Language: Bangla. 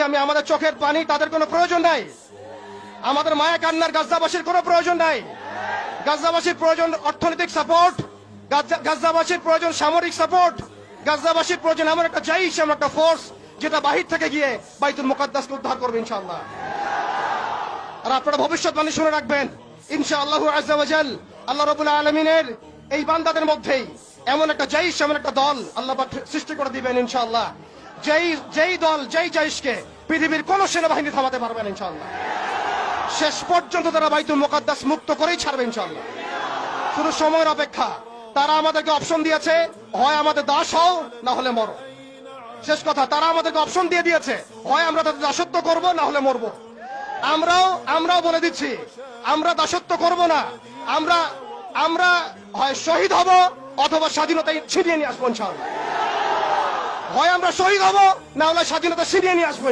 আমি আমাদের চোখের পানি তাদের কোনো প্রয়োজন নাই, আমাদের মায়া কান্নার গাজাবাসীর কোনো প্রয়োজন নাই। গাজাবাসীর প্রয়োজন অর্থনৈতিক সাপোর্ট, গাজাবাসীর প্রয়োজন সামরিক সাপোর্ট, গাজাবাসীর প্রয়োজন এমন একটা জাইশ, এমন একটা ফোর্স যেটা বাহির থেকে গিয়ে বাইতুল মুকাদ্দাসকে উদ্ধার করবে ইনশাআল্লাহ। আর আপনারা ভবিষ্যৎবাণী শুনে রাখবেন, ইনশাআল্লাহু আযজা ওয়া জাল আল্লাহ রাব্বুল আলামিনের এই বান্দাদের মধ্যেই এমন একটা জাইশ, এমন একটা দল আল্লাহ পাক সৃষ্টি করে দিবেন ইনশাআল্লাহ। যেই দল, যেই জাইশকে পৃথিবীর কোন সেনাবাহিনী থামাতে পারবে না ইনশাআল্লাহ। শেষ পর্যন্ত তারা বাইতুল মুকাদ্দাস মুক্ত করেই ছাড়বে ইনশাআল্লাহ। শুধু সময়ের অপেক্ষা। তারা আমাদেরকে অপশন দিয়েছে, হয় আমাদের দাস হও না হলে মরো। শেষ কথা, তারা আমাদেরকে অপশন দিয়ে দিয়েছে, হয় আমরা তাদের দাসত্ব করব না হলে মরবো। আমরাও বলে দিচ্ছি, আমরা দাসত্ব করব না। আমরা হয় শহীদ হব অথবা স্বাধীনতা ছিনিয়ে নিয়ে আসবো ইনশাআল্লাহ। হয় আমরা শহীদ হব না হলে স্বাধীনতা ছিনিয়ে নিয়ে আসবো।